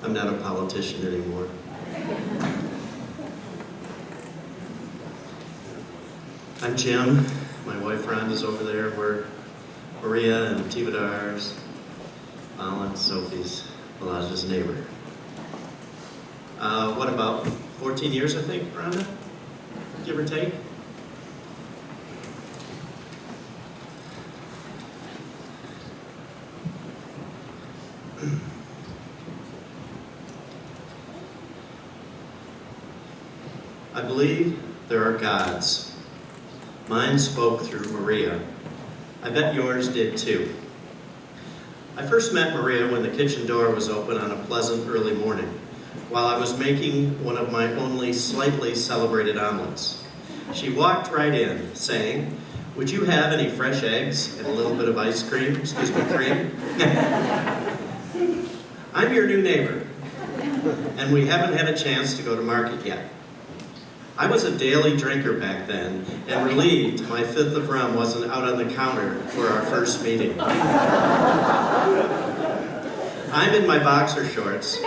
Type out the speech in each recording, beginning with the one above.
I'm not a politician anymore. I'm Jim. My wife Rhonda's over there. We're Maria and Tivadar's, Alan, Sophie's, Elijah's neighbor. What, about 14 years, I think, Rhonda? Give or take? I believe there are gods. Mine spoke through Maria. I bet yours did too. I first met Maria when the kitchen door was open on a pleasant early morning, while I was making one of my only slightly celebrated omelets. She walked right in, saying, "Would you have any fresh eggs and a little bit of ice cream? Cream? I'm your new neighbor, and we haven't had a chance to go to market yet." I was a daily drinker back then, and relieved my fifth of rum wasn't out on the counter for our first meeting. I'm in my boxer shorts.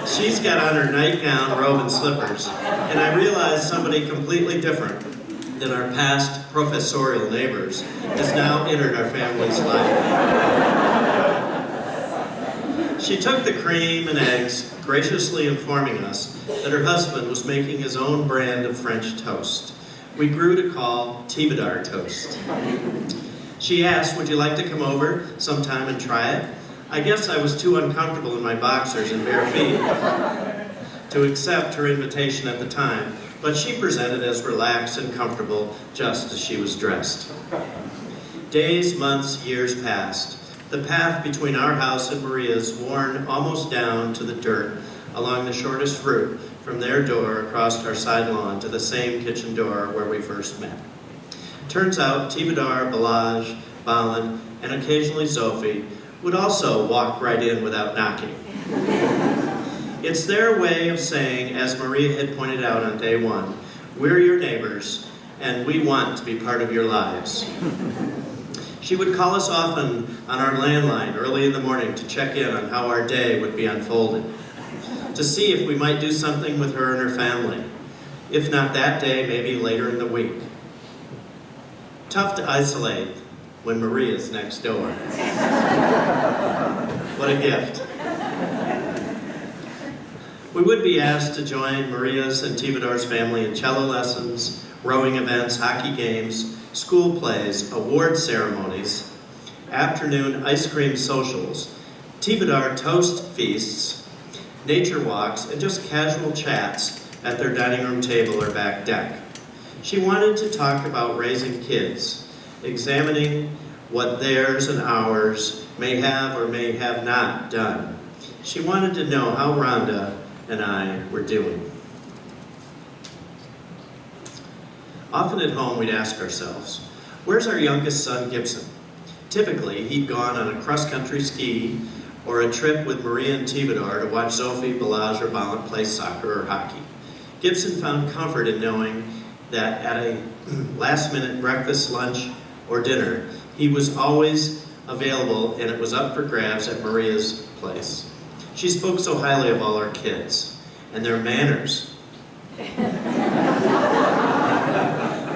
She's got on her nightgown, robe, and slippers, and I realized somebody completely different than our past professorial neighbors has now entered our family's life. She took the cream and eggs, graciously informing us that her husband was making his own brand of French toast. We grew to call Tivadar toast. She asked, "Would you like to come over sometime and try it?" I guess I was too uncomfortable in my boxers and bare feet to accept her invitation at the time, but she presented as relaxed and comfortable just as she was dressed. Days, months, years passed. The path between our house and Maria's worn almost down to the dirt along the shortest route from their door across our side lawn to the same kitchen door where we first met. Turns out Tivadar, Balaj, Balan, and occasionally Sophie would also walk right in without knocking. It's their way of saying, as Maria had pointed out on day one, "We're your neighbors, and we want to be part of your lives." She would call us often on our landline early in the morning to check in on how our day would be unfolding, to see if we might do something with her and her family. If not that day, maybe later in the week. Tough to isolate when Maria's next door. What a gift. We would be asked to join Maria's and Tivadar's family in cello lessons, rowing events, hockey games, school plays, award ceremonies, afternoon ice cream socials, Tivadar toast feasts, nature walks, and just casual chats at their dining room table or back deck. She wanted to talk about raising kids, examining what theirs and ours may have or may have not done. She wanted to know how Rhonda and I were doing. Often at home, we'd ask ourselves, where's our youngest son, Gibson? Typically, he'd gone on a cross-country ski or a trip with Maria and Tivadar to watch Sophie, Balaj, or Balan play soccer or hockey. Gibson found comfort in knowing that at a last-minute breakfast, lunch, or dinner, he was always available and it was up for grabs at Maria's place. She spoke so highly of all our kids and their manners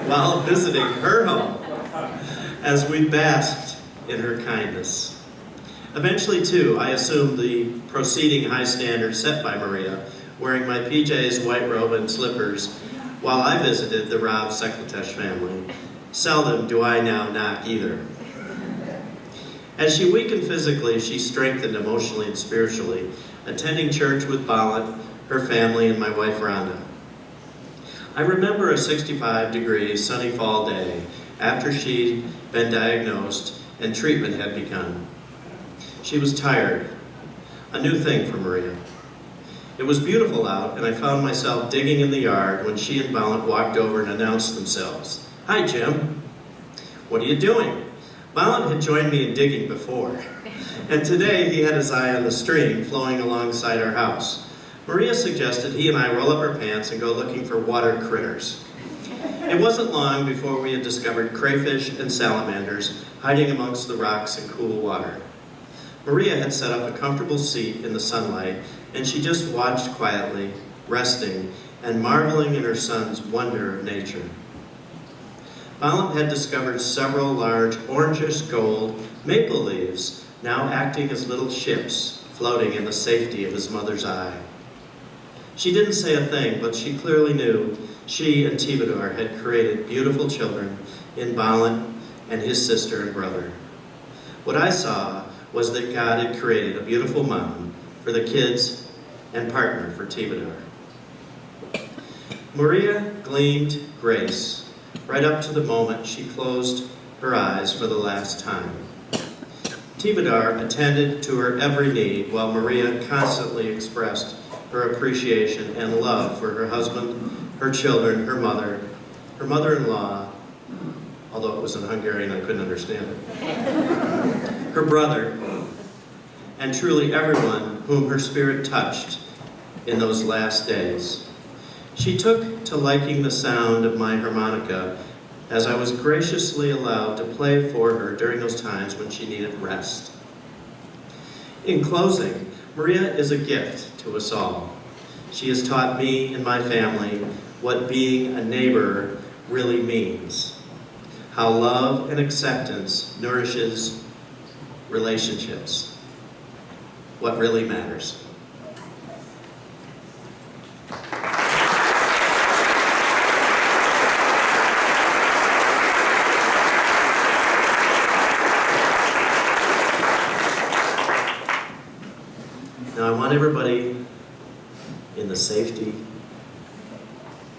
while visiting her home as we basked in her kindness. Eventually, too, I assumed the proceeding high standard set by Maria, wearing my PJs, white robe, and slippers while I visited the Rabb Sekletesh family. Seldom do I now knock either. As she weakened physically, she strengthened emotionally and spiritually, attending church with Balan, her family, and my wife Rhonda. I remember a 65-degree sunny fall day after she'd been diagnosed and treatment had begun. She was tired, a new thing for Maria. It was beautiful out, and I found myself digging in the yard when she and Balan walked over and announced themselves. "Hi, Jim." "What are you doing?" Balan had joined me in digging before, and today he had his eye on the stream flowing alongside our house. Maria suggested he and I roll up our pants and go looking for water critters. It wasn't long before we had discovered crayfish and salamanders hiding amongst the rocks and cool water. Maria had set up a comfortable seat in the sunlight, and she just watched quietly, resting, and marveling in her son's wonder of nature. Violet had discovered several large orangish gold maple leaves, now acting as little ships floating in the safety of his mother's eye. She didn't say a thing, but she clearly knew she and Tivadar had created beautiful children in Violet and his sister and brother. What I saw was that God had created a beautiful mom for the kids and partner for Tivadar. Maria gleamed grace right up to the moment she closed her eyes for the last time. Tivadar attended to her every need while Maria constantly expressed her appreciation and love for her husband, her children, her mother-in-law, although it was in Hungarian, I couldn't understand it, her brother, and truly everyone whom her spirit touched in those last days. She took to liking the sound of my harmonica as I was graciously allowed to play for her during those times when she needed rest. In closing, Maria is a gift to us all. She has taught me and my family what being a neighbor really means, how love and acceptance nourishes relationships, what really matters. Now I want everybody in the safety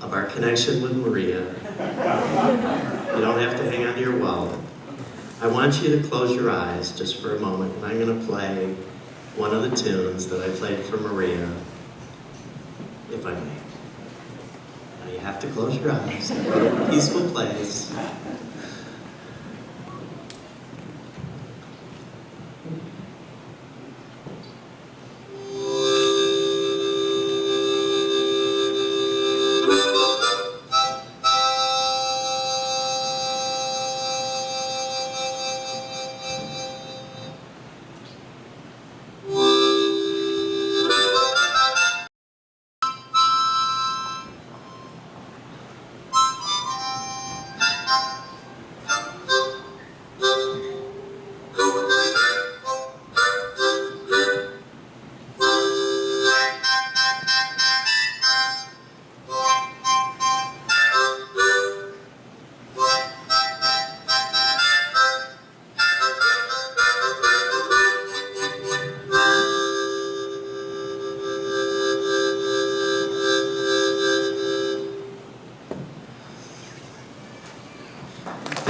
of our connection with Maria. You don't have to hang on to your wallet. I want you to close your eyes just for a moment, and I'm going to play one of the tunes that I played for Maria, if I may. Now you have to close your eyes. Go to a peaceful place.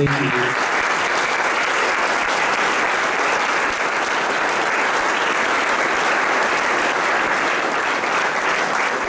Thank you.